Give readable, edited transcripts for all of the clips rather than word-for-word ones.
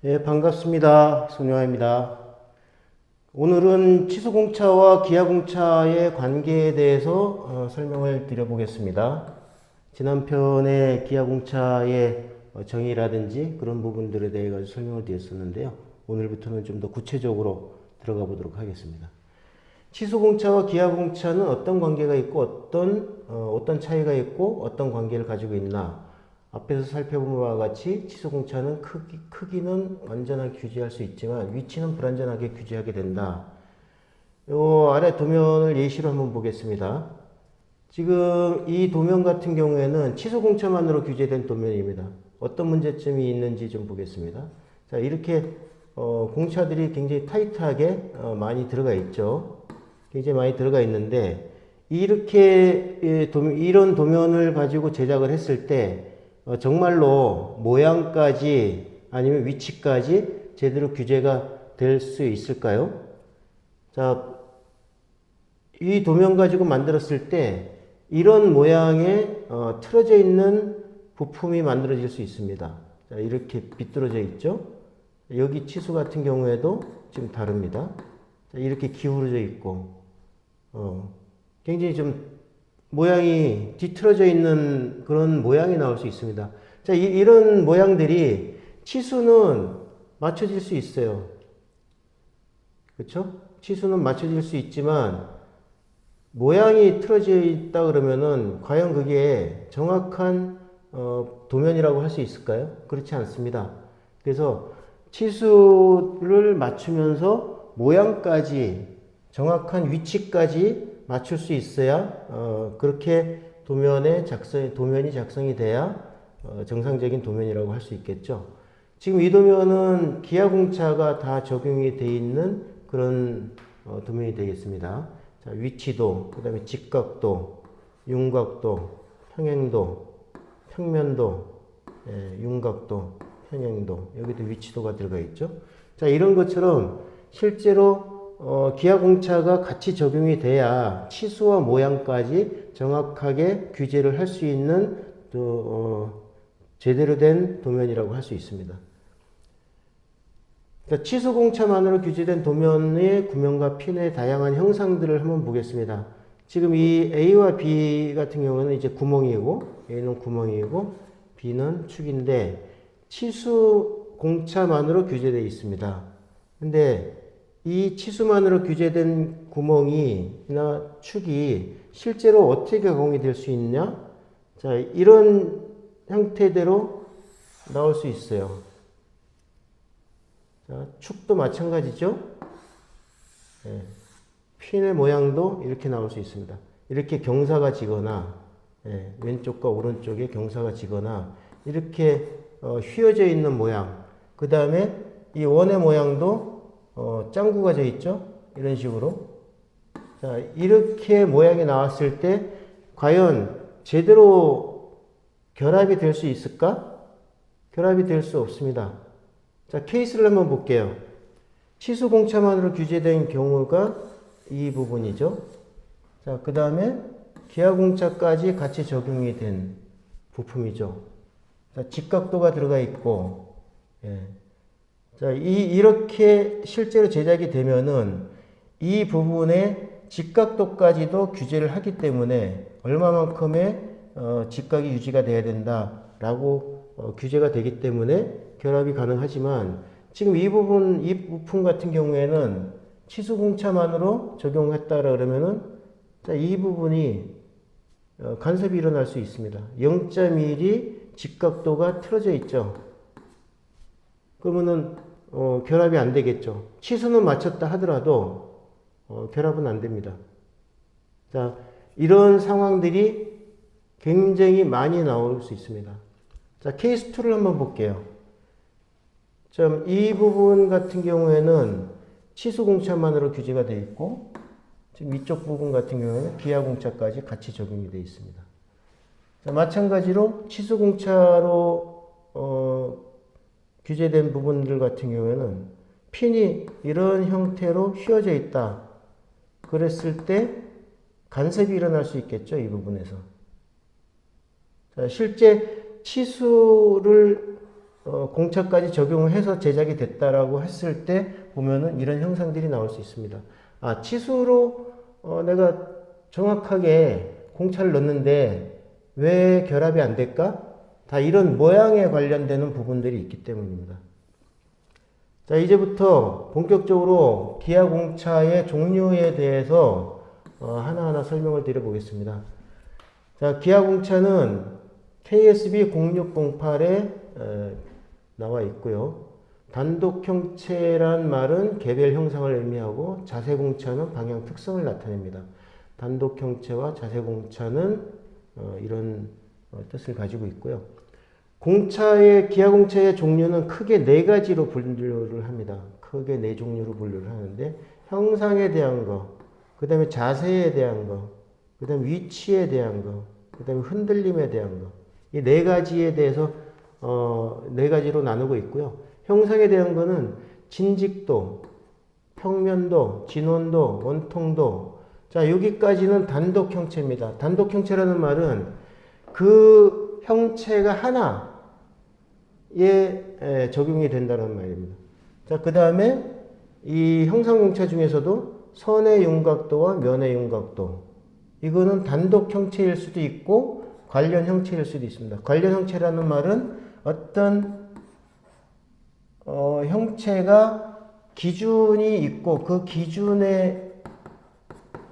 예, 반갑습니다. 손요아입니다. 오늘은 취소공차와 기하공차의 관계에 대해서 설명을 드려보겠습니다. 지난 편에 기하공차의 정의라든지 그런 부분들에 대해 설명을 드렸었는데요. 오늘부터는 좀 더 구체적으로 들어가 보도록 하겠습니다. 취소공차와 기하공차는 어떤 관계가 있고 어떤 차이가 있고 어떤 관계를 가지고 있나. 앞에서 살펴본 바와 같이 취소공차는 크기는 완전하게 규제할 수 있지만 위치는 불완전하게 규제하게 된다. 요 아래 도면을 예시로 한번 보겠습니다. 지금 이 도면 같은 경우에는 취소공차만으로 규제된 도면입니다. 어떤 문제점이 있는지 좀 보겠습니다. 자, 이렇게 공차들이 굉장히 타이트하게 많이 들어가 있죠. 굉장히 많이 들어가 있는데 이렇게 이런 도면을 가지고 제작을 했을 때 정말로 모양까지 아니면 위치까지 제대로 규제가 될 수 있을까요? 자, 이 도면 가지고 만들었을 때 이런 모양의 틀어져 있는 부품이 만들어질 수 있습니다. 자, 이렇게 비뚤어져 있죠? 여기 치수 같은 경우에도 지금 다릅니다. 자, 이렇게 기울어져 있고 굉장히 좀 모양이 뒤틀어져 있는 그런 모양이 나올 수 있습니다. 자, 이런 모양들이 치수는 맞춰질 수 있어요. 그렇죠? 치수는 맞춰질 수 있지만 모양이 틀어져 있다 그러면은 과연 그게 정확한 도면이라고 할 수 있을까요? 그렇지 않습니다. 그래서 치수를 맞추면서 모양까지 정확한 위치까지 맞출 수 있어야 그렇게 도면이 작성이 돼야 정상적인 도면이라고 할 수 있겠죠. 지금 이 도면은 기하공차가 다 적용이 되어 있는 그런 도면이 되겠습니다. 자, 위치도, 그 다음에 직각도, 윤곽도, 평행도, 평면도, 윤곽도, 평행도, 여기도 위치도가 들어가 있죠. 자, 이런 것처럼 실제로 기하공차가 같이 적용이 돼야 치수와 모양까지 정확하게 규제를 할 수 있는 제대로 된 도면이라고 할 수 있습니다. 그러니까 치수공차만으로 규제된 도면의 구멍과 핀의 다양한 형상들을 한번 보겠습니다. 지금 이 A와 B 같은 경우는 이제 구멍이고 A는 구멍이고 B는 축인데 치수공차만으로 규제되어 있습니다. 근데 이 치수만으로 규제된 구멍이나 축이 실제로 어떻게 가공이 될 수 있냐? 자, 이런 형태대로 나올 수 있어요. 자, 축도 마찬가지죠. 예, 핀의 모양도 이렇게 나올 수 있습니다. 이렇게 경사가 지거나 왼쪽과 오른쪽에 경사가 지거나 이렇게 휘어져 있는 모양. 그 다음에 이 원의 모양도 짱구가 져 있죠? 이런 식으로. 자, 이렇게 모양이 나왔을 때 과연 제대로 결합이 될 수 있을까? 결합이 될 수 없습니다. 자, 케이스를 한번 볼게요. 치수공차만으로 규제된 경우가 이 부분이죠. 자, 그 다음에 기하공차까지 같이 적용이 된 부품이죠. 자, 직각도가 들어가 있고, 자, 이렇게 실제로 제작이 되면은 이 부분의 직각도까지도 규제를 하기 때문에 얼마만큼의 직각이 유지가 돼야 된다라고 규제가 되기 때문에 결합이 가능하지만 지금 이 부품 같은 경우에는 치수공차만으로 적용했다라 그러면은 자, 이 부분이 간섭이 일어날 수 있습니다. 0.1이 직각도가 틀어져 있죠. 그러면은 결합이 안 되겠죠. 치수는 맞췄다 하더라도 결합은 안 됩니다. 자, 이런 상황들이 굉장히 많이 나올 수 있습니다. 자, 케이스 2를 한번 볼게요. 이 부분 같은 경우에는 치수공차만으로 규제가 되어 있고 지금 이쪽 부분 같은 경우에는 기하공차까지 같이 적용이 되어 있습니다. 자, 마찬가지로 치수공차로 규제된 부분들 같은 경우에는 핀이 이런 형태로 휘어져 있다. 그랬을 때 간섭이 일어날 수 있겠죠. 이 부분에서. 자, 실제 치수를 공차까지 적용을 해서 제작이 됐다라고 했을 때 보면은 이런 형상들이 나올 수 있습니다. 아, 치수로 내가 정확하게 공차를 넣는데 왜 결합이 안 될까? 다 이런 모양에 관련되는 부분들이 있기 때문입니다. 자, 이제부터 본격적으로 기하공차의 종류에 대해서 하나하나 설명을 드려보겠습니다. 자, 기하공차는 KSB 0608에 나와 있고요. 단독형체란 말은 개별 형상을 의미하고 자세공차는 방향 특성을 나타냅니다. 단독형체와 자세공차는 이런 뜻을 가지고 있고요. 기하공차의 종류는 크게 네 가지로 분류를 합니다. 크게 네 종류로 분류를 하는데 형상에 대한 거, 그 다음에 자세에 대한 거, 그 다음에 위치에 대한 거, 그 다음에 흔들림에 대한 거. 이 네 가지에 대해서 네 가지로 나누고 있고요. 형상에 대한 거는 진직도, 평면도, 진원도, 원통도. 자, 여기까지는 단독 형체입니다. 단독 형체라는 말은 그 형체가 하나에 적용이 된다는 말입니다. 자, 그 다음에 이 형상공차 중에서도 선의 윤곽도와 면의 윤곽도. 이거는 단독 형체일 수도 있고 관련 형체일 수도 있습니다. 관련 형체라는 말은 어떤 형체가 기준이 있고 그 기준에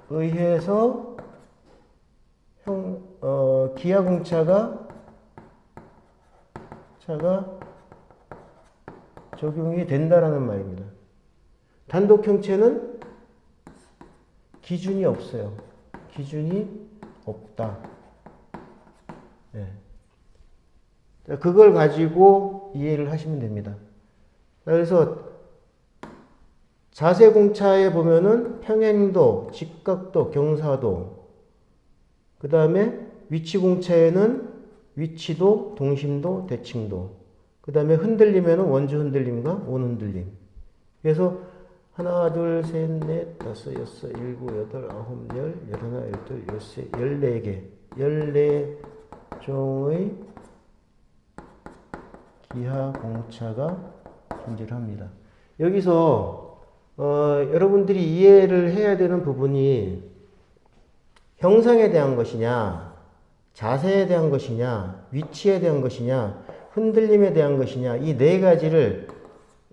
의해서 기하공차가 적용이 된다라는 말입니다. 단독 형체는 기준이 없어요. 기준이 없다. 네. 그걸 가지고 이해를 하시면 됩니다. 그래서 자세공차에 보면은 평행도, 직각도, 경사도, 그 다음에 위치공차에는 위치도, 동심도, 대칭도, 그 다음에 흔들림에는 원주 흔들림과 원 흔들림. 그래서 하나, 둘, 셋, 넷, 다섯, 여섯, 일곱, 여덟, 아홉, 열, 열하나, 열둘, 열세, 14개, 14종의 기하공차가 존재합니다. 여기서 여러분들이 이해를 해야 되는 부분이 형상에 대한 것이냐, 자세에 대한 것이냐, 위치에 대한 것이냐, 흔들림에 대한 것이냐, 이 네 가지를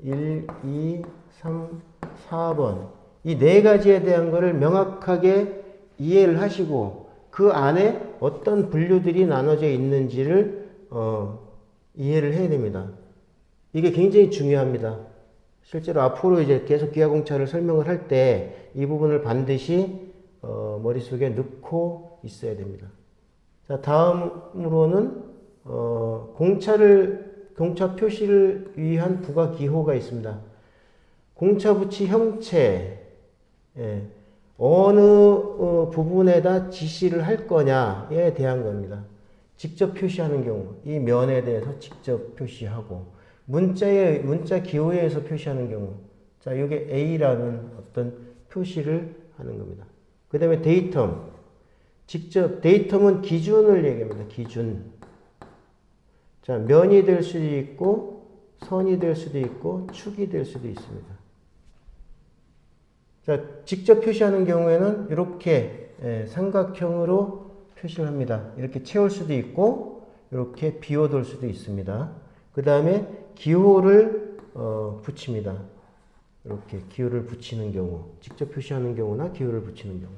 1, 2, 3, 4번 이 네 가지에 대한 것을 명확하게 이해를 하시고 그 안에 어떤 분류들이 나눠져 있는지를 이해를 해야 됩니다. 이게 굉장히 중요합니다. 실제로 앞으로 이제 계속 기하공차를 설명을 할 때 이 부분을 반드시 머릿속에 넣고 있어야 됩니다. 자, 다음으로는 공차 표시를 위한 부가 기호가 있습니다. 공차 부치 형체, 어느 부분에다 지시를 할 거냐에 대한 겁니다. 직접 표시하는 경우, 이 면에 대해서 직접 표시하고, 문자 기호에 의해서 표시하는 경우, 자, 이게 A라는 어떤 표시를 하는 겁니다. 그 다음에 데이텀, 데이텀은 기준을 얘기합니다. 기준. 자, 면이 될 수도 있고, 선이 될 수도 있고, 축이 될 수도 있습니다. 자, 직접 표시하는 경우에는 이렇게 삼각형으로 표시를 합니다. 이렇게 채울 수도 있고 이렇게 비워둘 수도 있습니다. 그 다음에 기호를 붙입니다. 이렇게 기호를 붙이는 경우, 직접 표시하는 경우나 기호를 붙이는 경우.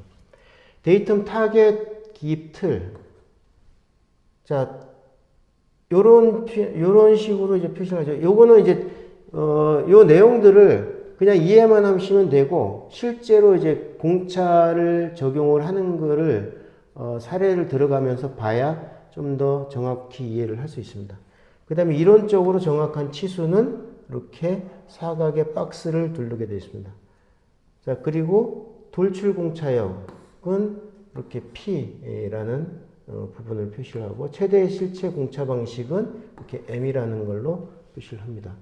데이텀 타겟 기입 틀. 자, 요런 식으로 이제 표시를 하죠. 요거는 이제 요 내용들을 그냥 이해만 하시면 되고 실제로 이제 공차를 적용을 하는 거를 사례를 들어가면서 봐야 좀 더 정확히 이해를 할 수 있습니다. 그 다음에 이론적으로 정확한 치수는 이렇게 사각의 박스를 두르게 되어 있습니다. 자, 그리고 돌출 공차역은 이렇게 P라는 부분을 표시를 하고 최대 실체 공차 방식은 이렇게 M이라는 걸로 표시를 합니다.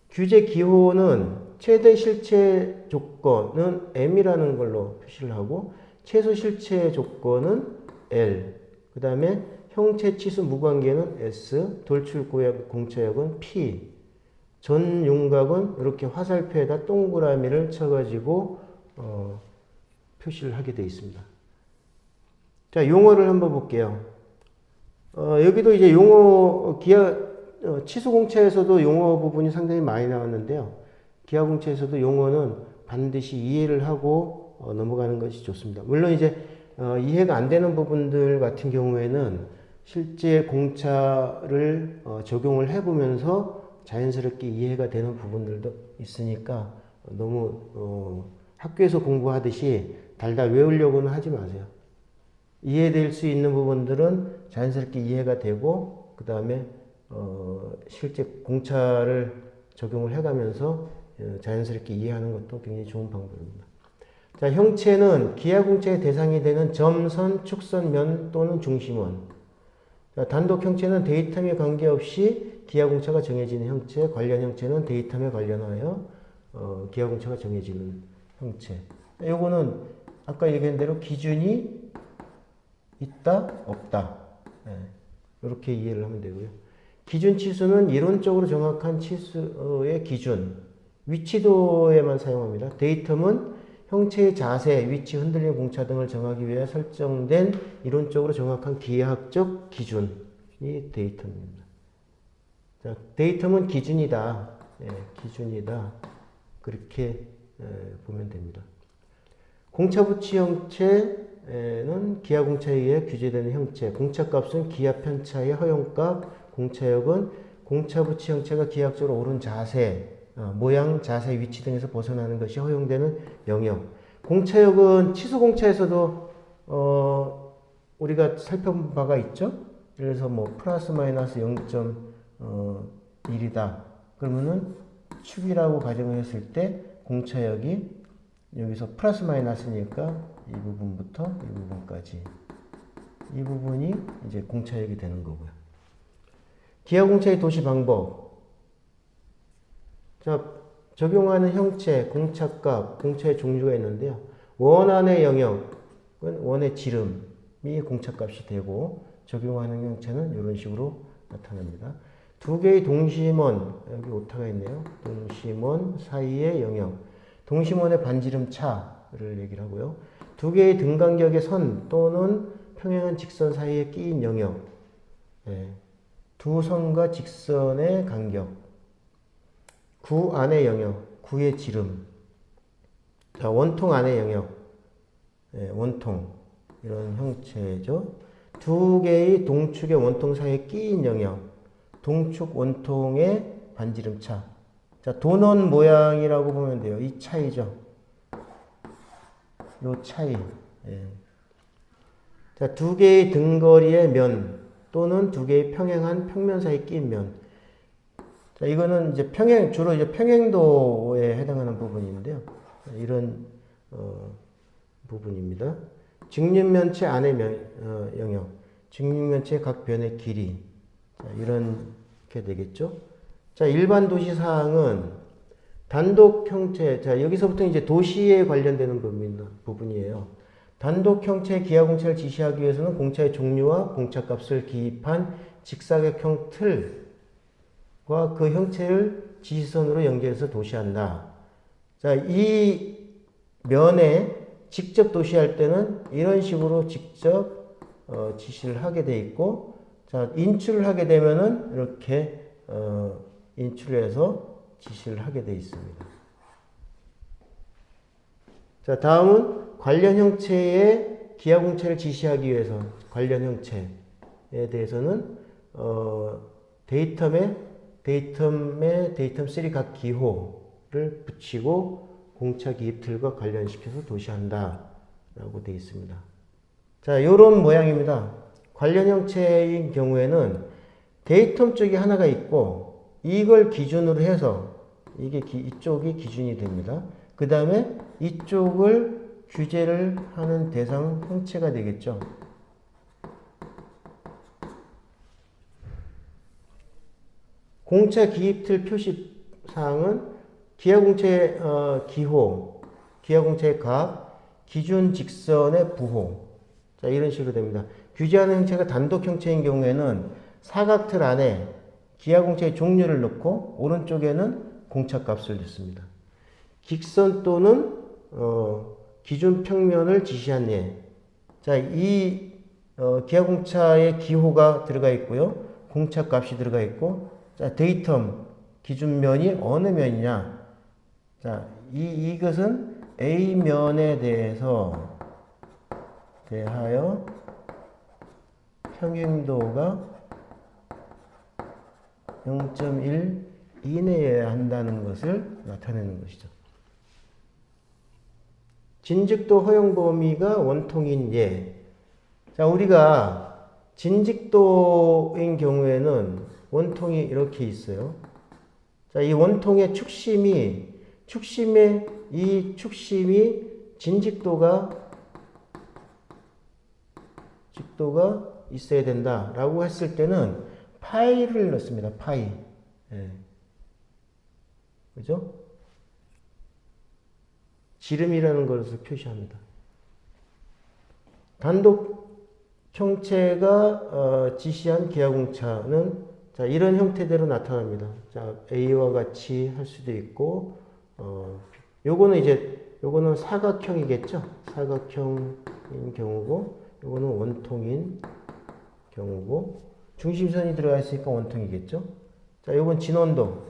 규제 기호는 최대 실체 조건은 M이라는 걸로 표시를 하고 최소 실체 조건은 L, 그 다음에 형체 치수 무관계는 S, 돌출 공차역은 P, 전 윤곽은 이렇게 화살표에다 동그라미를 쳐가지고 표시를 하게 되어 있습니다. 자, 용어를 한번 볼게요. 여기도 이제 용어 치수공차에서도 용어 부분이 상당히 많이 나왔는데요. 기하공차에서도 용어는 반드시 이해를 하고 넘어가는 것이 좋습니다. 물론 이제 이해가 안 되는 부분들 같은 경우에는 실제 공차를 적용을 해보면서 자연스럽게 이해가 되는 부분들도 있으니까 너무 학교에서 공부하듯이 달달 외우려고는 하지 마세요. 이해될 수 있는 부분들은 자연스럽게 이해가 되고 그 다음에 실제 공차를 적용을 해가면서 자연스럽게 이해하는 것도 굉장히 좋은 방법입니다. 자, 형체는 기하공차의 대상이 되는 점선, 축선, 면 또는 중심원. 자, 단독 형체는 데이텀에 관계없이 기하공차가 정해지는 형체, 관련 형체는 데이텀에 관련하여 기하공차가 정해지는 형체. 요거는 아까 얘기한 대로 기준이 있다, 없다. 이렇게 이해를 하면 되고요. 기준 치수는 이론적으로 정확한 치수의 기준, 위치도에만 사용합니다. 데이텀은 형체의 자세, 위치, 흔들림, 공차 등을 정하기 위해 설정된 이론적으로 정확한 기하학적 기준이 데이텀입니다. 자, 데이텀은 기준이다. 기준이다. 그렇게 보면 됩니다. 공차부치 형체는 기하공차에 의해 규제되는 형체, 공차값은 기하편차의 허용값, 공차역은 공차부치 형체가 기하학적으로 옳은 자세, 모양, 자세, 위치 등에서 벗어나는 것이 허용되는 영역. 공차역은 치수공차에서도 우리가 살펴본 바가 있죠. 그래서 뭐 플러스 마이너스 0.1이다. 그러면은 축이라고 가정을 했을 때 공차역이 여기서 플러스 마이너스니까 이 부분부터 이 부분까지 이 부분이 이제 공차역이 되는 거고요. 기하공차의 도시 방법. 자, 적용하는 형체, 공차값, 공차의 종류가 있는데요. 원안의 영역은 원의 지름이 공차값이 되고 적용하는 형체는 이런 식으로 나타납니다. 두 개의 동심원, 여기 오타가 있네요. 동심원 사이의 영역, 동심원의 반지름 차를 얘기를 하고요. 두 개의 등간격의 선 또는 평행한 직선 사이에 끼인 영역, 두 선과 직선의 간격, 구 안의 영역, 구의 지름, 자, 원통 안의 영역, 원통, 이런 형체죠. 두 개의 동축의 원통 사이에 끼인 영역, 동축 원통의 반지름 차. 자, 도넌 모양이라고 보면 돼요. 이 차이죠. 요 차이. 자, 두 개의 등거리의 면 또는 두 개의 평행한 평면 사이에 끼인 면. 자, 이거는 이제 주로 이제 평행도에 해당하는 부분인데요. 이런 부분입니다. 직립면체 안의 영역, 직립면체 각 변의 길이. 자, 이렇게 되겠죠. 자, 일반 도시 사항은 단독 형체. 자, 여기서부터 이제 도시에 관련되는 부분이에요. 단독 형체의 기하공차를 지시하기 위해서는 공차의 종류와 공차값을 기입한 직사각형 틀과 그 형체를 지시선으로 연결해서 도시한다. 자, 이 면에 직접 도시할 때는 이런 식으로 직접 지시를 하게 돼 있고, 자, 인출을 하게 되면은 이렇게 인출을 해서 지시를 하게 돼 있습니다. 자, 다음은 관련 형체의 기하공차를 지시하기 위해서 관련 형체에 대해서는 데이텀3 각 기호를 붙이고 공차 기입 틀과 관련시켜서 도시한다 라고 되어 있습니다. 자, 이런 모양입니다. 관련 형체인 경우에는 데이텀 쪽이 하나가 있고 이걸 기준으로 해서 이쪽이 기준이 됩니다. 그 다음에 이쪽을 규제를 하는 대상 형체가 되겠죠. 공차 기입틀 표시사항은 기하공차의 기호, 기하공차의 각, 기준 직선의 부호. 자, 이런 식으로 됩니다. 규제하는 형체가 단독 형체인 경우에는 사각틀 안에 기하공차의 종류를 넣고 오른쪽에는 공차값을 넣습니다. 직선 또는 기준 평면을 지시한 예. 자, 이 기하공차의 기호가 들어가 있고요. 공차값이 들어가 있고, 자, 데이텀 기준면이 어느 면이냐? 자, 이것은 A면에 대하여 평행도가 0.1 이내에 한다는 것을 나타내는 것이죠. 진직도 허용 범위가 원통인 예. 자, 우리가 진직도인 경우에는 원통이 이렇게 있어요. 자, 이 원통의 축심이 진직도가 있어야 된다라고 했을 때는 파이를 넣습니다. 파이. 예. 그죠? 지름이라는 것을 표시합니다. 단독 형체가 지시한 기하공차는 자, 이런 형태대로 나타납니다. 자, A와 같이 할 수도 있고, 요거는 사각형이겠죠? 사각형인 경우고, 요거는 원통인 경우고, 중심선이 들어가 있으니까 원통이겠죠? 자, 요건 진원도,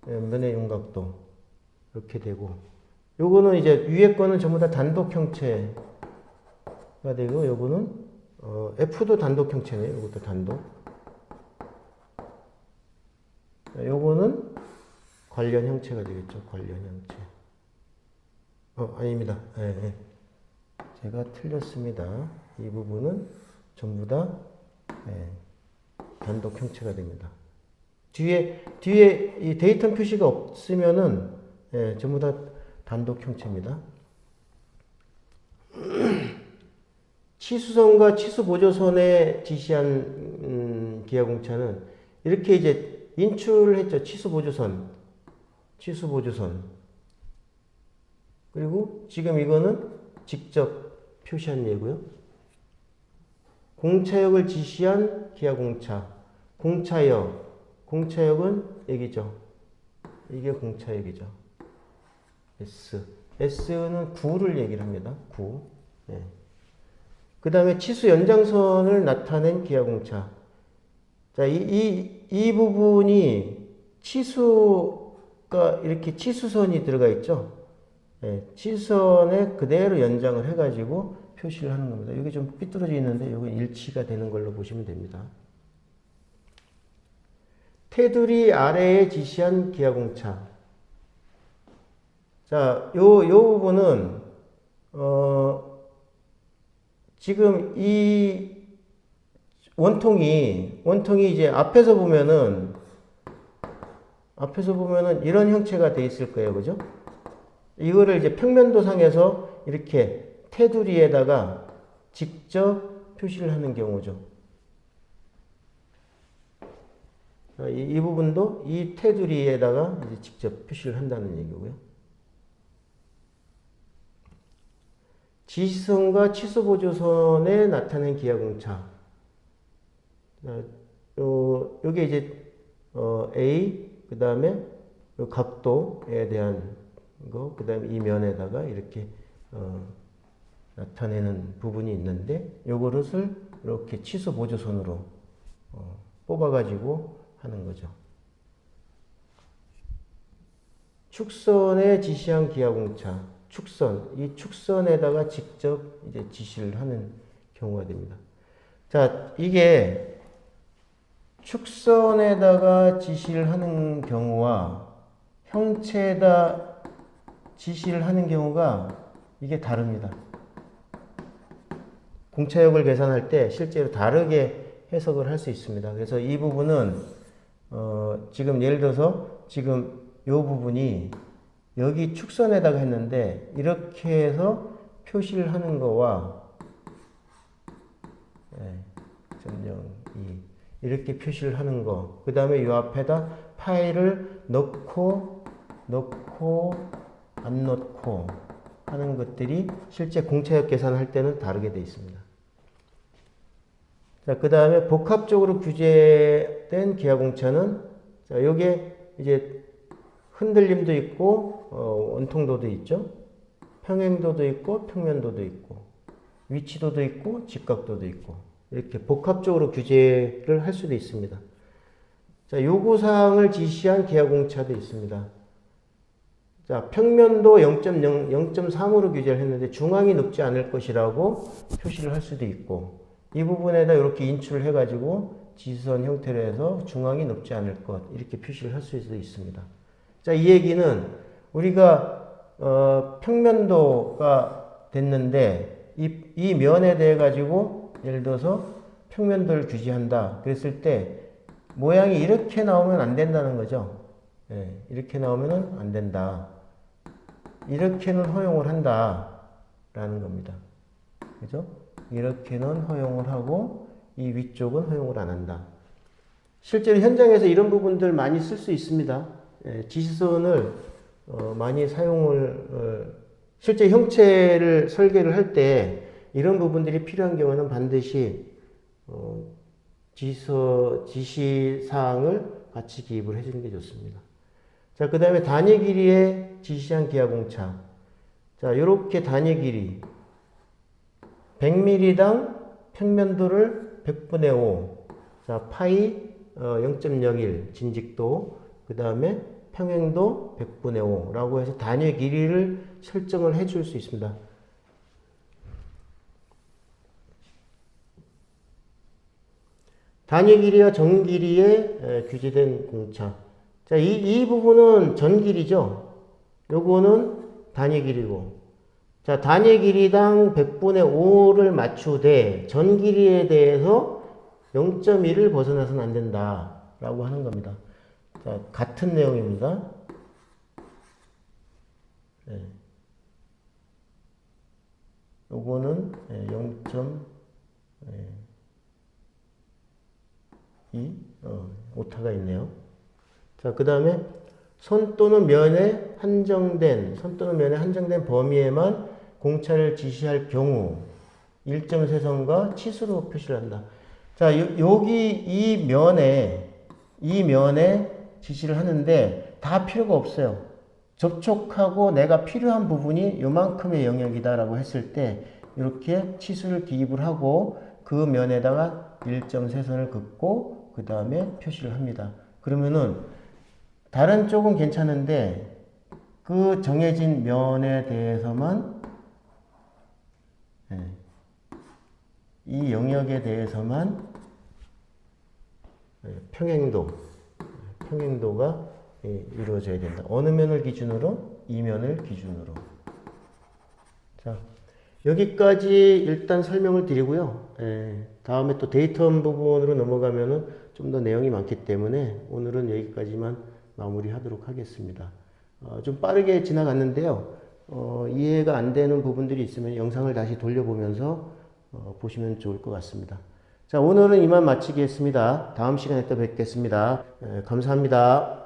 면의 윤곽도, 이렇게 되고, 요거는 이제 위에 거는 전부 다 단독 형체가 되고, 요거는, F도 단독 형체네요. 요것도 단독. 요거는 관련 형체가 되겠죠. 관련 형체. 아닙니다. 예. 제가 틀렸습니다. 이 부분은 전부 다 단독 형체가 됩니다. 뒤에 이 데이터 표시가 없으면은 전부 다 단독 형체입니다. 치수선과 치수보조선에 지시한 기하공차는 이렇게 이제 인출을 했죠. 치수보조선. 그리고 지금 이거는 직접 표시한 예고요. 공차역을 지시한 기하공차. 공차역은 여기죠. 이게 공차역이죠. S는 9를 얘기를 합니다. 9. 네. 그 다음에 치수 연장선을 나타낸 기하공차. 자, 이 부분이 치수가 이렇게 치수선이 들어가 있죠. 네, 치수선에 그대로 연장을 해가지고 표시를 하는 겁니다. 여기 좀 삐뚤어져 있는데 여기 일치가 되는 걸로 보시면 됩니다. 테두리 아래에 지시한 기하공차. 자, 요 부분은 지금 이 원통이 이제 앞에서 보면은 이런 형체가 돼 있을 거예요. 그죠? 이거를 이제 평면도상에서 이렇게 테두리에다가 직접 표시를 하는 경우죠. 이 부분도 이 테두리에다가 이제 직접 표시를 한다는 얘기고요. 지시선과 치수보조선에 나타낸 기하공차. 요게 이제 A, 그 다음에 각도에 대한 거, 그 다음에 이 면에다가 이렇게 나타내는 부분이 있는데, 요것을 이렇게 치수보조선으로 뽑아가지고 하는 거죠. 축선에 지시한 기하공차. 이 축선에다가 직접 이제 지시를 하는 경우가 됩니다. 자, 이게 축선에다가 지시를 하는 경우와 형체에다 지시를 하는 경우가 이게 다릅니다. 공차역을 계산할 때 실제로 다르게 해석을 할 수 있습니다. 그래서 이 부분은 지금 예를 들어서 지금 이 부분이 여기 축선에다가 했는데 이렇게 해서 표시를 하는 거와 0.02 이렇게 표시를 하는 거, 그 다음에 이 앞에다 파일을 넣고 안 넣고 하는 것들이 실제 공차역 계산할 때는 다르게 되어 있습니다. 자, 그 다음에 복합적으로 규제된 기하공차는, 자, 요게 이제 흔들림도 있고, 원통도도 있죠. 평행도도 있고, 평면도도 있고, 위치도도 있고, 직각도도 있고, 이렇게 복합적으로 규제를 할 수도 있습니다. 자, 요구사항을 지시한 기하공차도 있습니다. 자, 평면도 0.0, 0.3으로 규제를 했는데 중앙이 높지 않을 것이라고 표시를 할 수도 있고, 이 부분에다 이렇게 인출을 해가지고 지선 형태로 해서 중앙이 높지 않을 것, 이렇게 표시를 할 수도 있습니다. 자, 이 얘기는 우리가 평면도가 됐는데 이 면에 대해 가지고 예를 들어서 평면도를 규제한다 그랬을 때 모양이 이렇게 나오면 안 된다는 거죠. 예, 이렇게 나오면은 안 된다. 이렇게는 허용을 한다 라는 겁니다. 그죠? 이렇게는 허용을 하고 이 위쪽은 허용을 안 한다. 실제로 현장에서 이런 부분들 많이 쓸 수 있습니다. 예, 지시선을 많이 사용을 실제 형체를 설계를 할 때 이런 부분들이 필요한 경우는 반드시 지시사항을 같이 기입을 해주는 게 좋습니다. 자, 그 다음에 단위 길이에 지시한 기하공차. 자, 이렇게 단위 길이 100mm당 평면도를 100분의 5. 자, 파이 0.01 진직도, 그 다음에 평행도 100분의 5라고 해서 단위 길이를 설정을 해 줄 수 있습니다. 단위 길이와 전 길이에 규제된 공차. 자, 이 부분은 전 길이죠. 요거는 단위 길이고. 자, 단위 길이당 100분의 5를 맞추되 전 길이에 대해서 0.1을 벗어나서는 안 된다 라고 하는 겁니다. 자, 같은 내용입니다. 네. 요거는 0.2 오타가 있네요. 자, 그 다음에 선 또는 면에 한정된 범위에만 공차를 지시할 경우 일점세선과 치수로 표시를 한다. 자, 여기 이 면에 지시를 하는데 다 필요가 없어요. 접촉하고 내가 필요한 부분이 요만큼의 영역이다라고 했을 때 이렇게 치수를 기입을 하고 그 면에다가 일점세선을 긋고 그 다음에 표시를 합니다. 그러면은 다른 쪽은 괜찮은데 그 정해진 면에 대해서만 이 영역에 대해서만 평행도가 이루어져야 된다. 어느 면을 기준으로? 이 면을 기준으로. 자, 여기까지 일단 설명을 드리고요. 다음에 또 데이터 부분으로 넘어가면은 좀 더 내용이 많기 때문에 오늘은 여기까지만 마무리하도록 하겠습니다. 좀 빠르게 지나갔는데요. 이해가 안 되는 부분들이 있으면 영상을 다시 돌려보면서 보시면 좋을 것 같습니다. 자, 오늘은 이만 마치겠습니다. 다음 시간에 또 뵙겠습니다. 감사합니다.